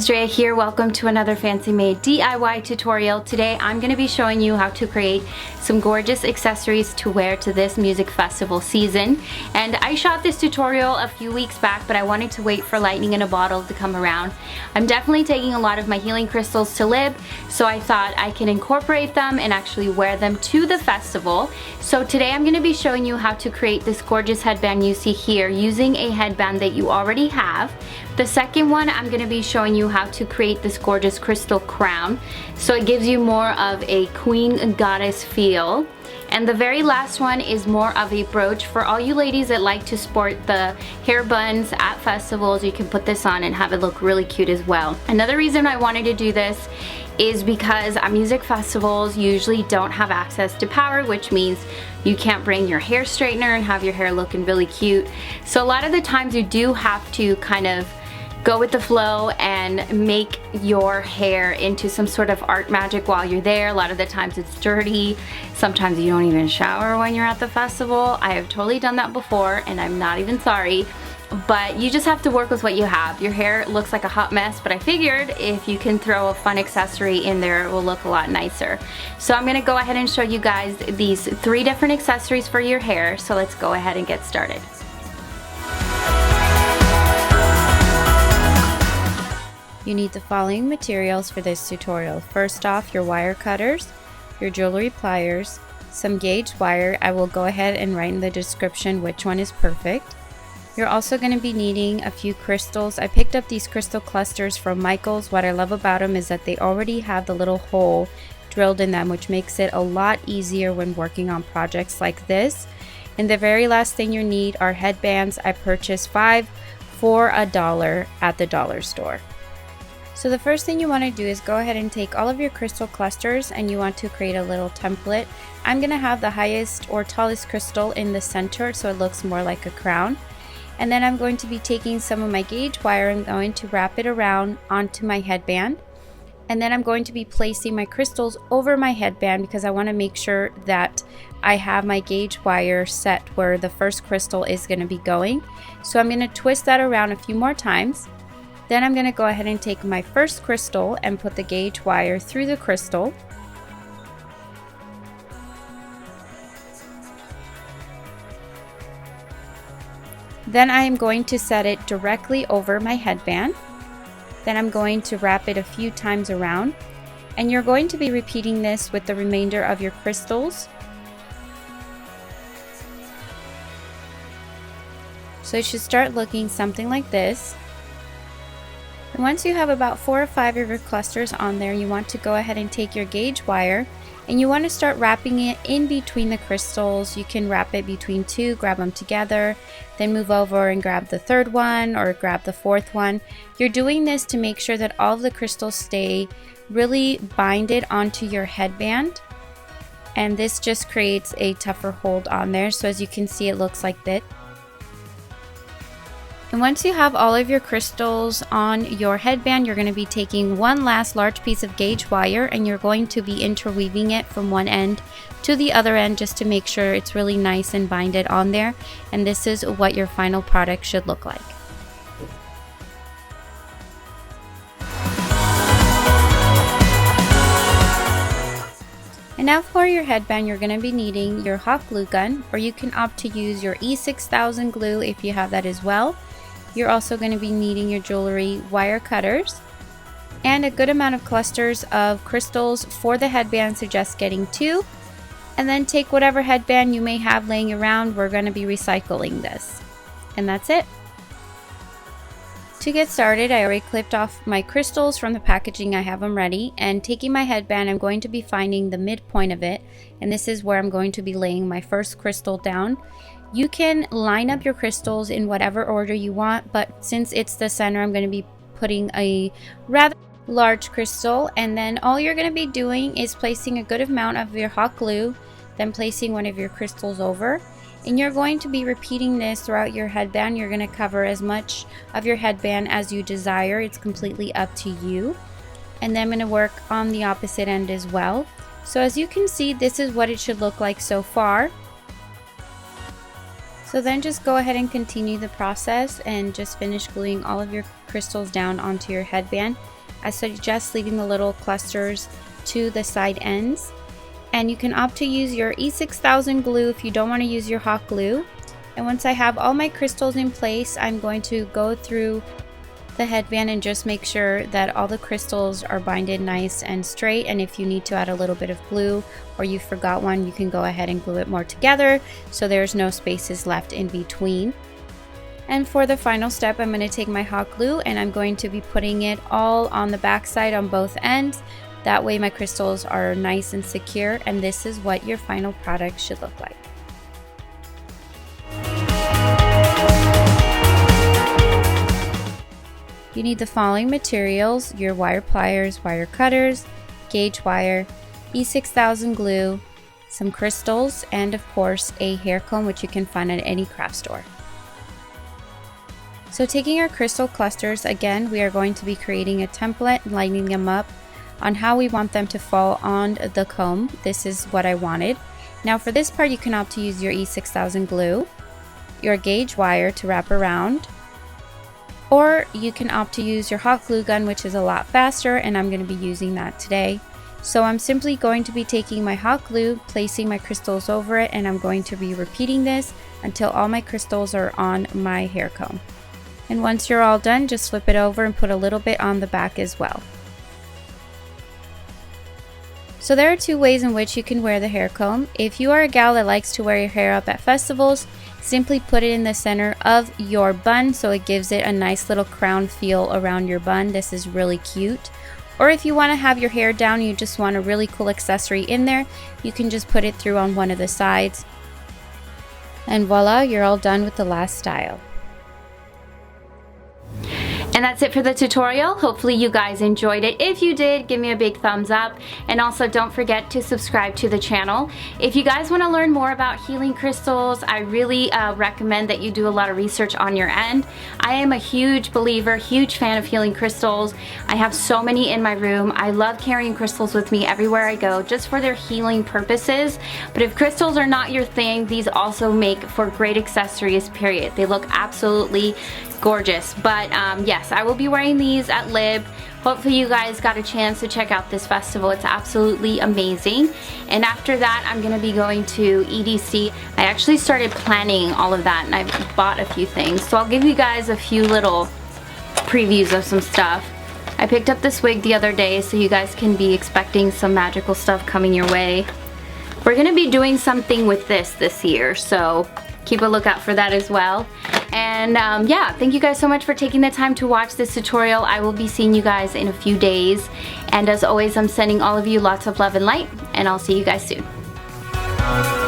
Drea here. Welcome to another fancy made DIY tutorial. Today I'm going to be showing you how to create some gorgeous accessories to wear to this music festival season. And I shot this tutorial a few weeks back, but I wanted to wait for lightning in a bottle to come around. I'm definitely taking a lot of my healing crystals to Lib, so I thought I can incorporate them and actually wear them to the festival. So today I'm going to be showing you how to create this gorgeous headband you see here using a headband that you already have. The second one, I'm going to be showing you how to create this gorgeous crystal crown, so it gives you more of a queen goddess feel. And the very last one is more of a brooch for all you ladies that like to sport the hair buns at festivals. You can put this on and have it look really cute as well. Another reason I wanted to do this is because music festivals usually don't have access to power, which means you can't bring your hair straightener and have your hair looking really cute. So a lot of the times you do have to kind of go with the flow and make your hair into some sort of art magic while you're there. A lot of the times it's dirty. Sometimes you don't even shower when you're at the festival. I have totally done that before and I'm not even sorry. But you just have to work with what you have. Your hair looks like a hot mess, but I figured if you can throw a fun accessory in there, it will look a lot nicer. So I'm gonna go ahead and show you guys these 3 different accessories for your hair. So let's go ahead and get started. You need the following materials for this tutorial. First off, your wire cutters, your jewelry pliers, some gauge wire. I will go ahead and write in the description which one is perfect. You're also going to be needing a few crystals. I picked up these crystal clusters from Michael's. What I love about them is that they already have the little hole drilled in them, which makes it a lot easier when working on projects like this. And the very last thing you need are headbands. I purchased 5 for $1 at the dollar store. So the first thing you want to do is go ahead and take all of your crystal clusters and you want to create a little template. I'm going to have the highest or tallest crystal in the center so it looks more like a crown. And then I'm going to be taking some of my gauge wire and going to wrap it around onto my headband. And then I'm going to be placing my crystals over my headband because I want to make sure that I have my gauge wire set where the first crystal is going to be going. So I'm going to twist that around a few more times. Then I'm going to go ahead and take my first crystal and put the gauge wire through the crystal. Then I am going to set it directly over my headband. Then I'm going to wrap it a few times around. And you're going to be repeating this with the remainder of your crystals. So it should start looking something like this. And once you have about 4 or 5 of your clusters on there, you want to go ahead and take your gauge wire and you want to start wrapping it in between the crystals. You can wrap it between 2, grab them together, then move over and grab the 3rd one or grab the 4th one. You're doing this to make sure that all of the crystals stay really binded onto your headband. And this just creates a tougher hold on there. So as you can see, it looks like this. And once you have all of your crystals on your headband, you're going to be taking one last large piece of gauge wire and you're going to be interweaving it from one end to the other end just to make sure it's really nice and binded on there. And this is what your final product should look like. And now for your headband, you're going to be needing your hot glue gun, or you can opt to use your E6000 glue if you have that as well. You're also going to be needing your jewelry wire cutters and a good amount of clusters of crystals. For the headband, suggest getting 2. And then take whatever headband you may have laying around. We're going to be recycling this. And that's it. To get started, I already clipped off my crystals from the packaging. I have them ready. And taking my headband, I'm going to be finding the midpoint of it. And this is where I'm going to be laying my first crystal down. You can line up your crystals in whatever order you want, but since it's the center, I'm going to be putting a rather large crystal. And then all you're going to be doing is placing a good amount of your hot glue, then placing one of your crystals over. And you're going to be repeating this throughout your headband. You're going to cover as much of your headband as you desire. It's completely up to you. And then I'm going to work on the opposite end as well. So as you can see, this is what it should look like so far. So then just go ahead and continue the process and just finish gluing all of your crystals down onto your headband. I suggest leaving the little clusters to the side ends. And you can opt to use your E6000 glue if you don't want to use your hot glue. And once I have all my crystals in place, I'm going to go through the headband and just make sure that all the crystals are binded nice and straight. And if you need to add a little bit of glue or you forgot one, you can go ahead and glue it more together so there's no spaces left in between. And for the final step, I'm going to take my hot glue and I'm going to be putting it all on the back side on both ends. That way my crystals are nice and secure, and this is what your final product should look like. You need the following materials: your wire pliers, wire cutters, gauge wire, E6000 glue, some crystals, and of course a hair comb, which you can find at any craft store. So taking our crystal clusters, again, we are going to be creating a template, lining them up on how we want them to fall on the comb. This is what I wanted. Now for this part, you can opt to use your E6000 glue, your gauge wire to wrap around, or you can opt to use your hot glue gun, which is a lot faster, and I'm going to be using that today. So I'm simply going to be taking my hot glue, placing my crystals over it, and I'm going to be repeating this until all my crystals are on my hair comb. And once you're all done, just flip it over and put a little bit on the back as well. So there are two ways in which you can wear the hair comb. If you are a gal that likes to wear your hair up at festivals, simply put it in the center of your bun so it gives it a nice little crown feel around your bun. This is really cute. Or if you want to have your hair down, you just want a really cool accessory in there, you can just put it through on one of the sides. And voila, you're all done with the last style. And that's it for the tutorial. Hopefully you guys enjoyed it. If you did, give me a big thumbs up. And also don't forget to subscribe to the channel. If you guys want to learn more about healing crystals, I really recommend that you do a lot of research on your end. I am a huge believer, huge fan of healing crystals. I have so many in my room. I love carrying crystals with me everywhere I go just for their healing purposes. But if crystals are not your thing, these also make for great accessories, period. They look absolutely gorgeous. But yes, I will be wearing these at Lib. Hopefully you guys got a chance to check out this festival. It's absolutely amazing. And after that, I'm gonna be going to EDC. I actually started planning all of that and I bought a few things. So I'll give you guys a few little previews of some stuff. I picked up this wig the other day, so you guys can be expecting some magical stuff coming your way. We're gonna be doing something with this year, so keep a lookout for that as well. And yeah, thank you guys so much for taking the time to watch this tutorial. I will be seeing you guys in a few days. And as always, I'm sending all of you lots of love and light, and I'll see you guys soon.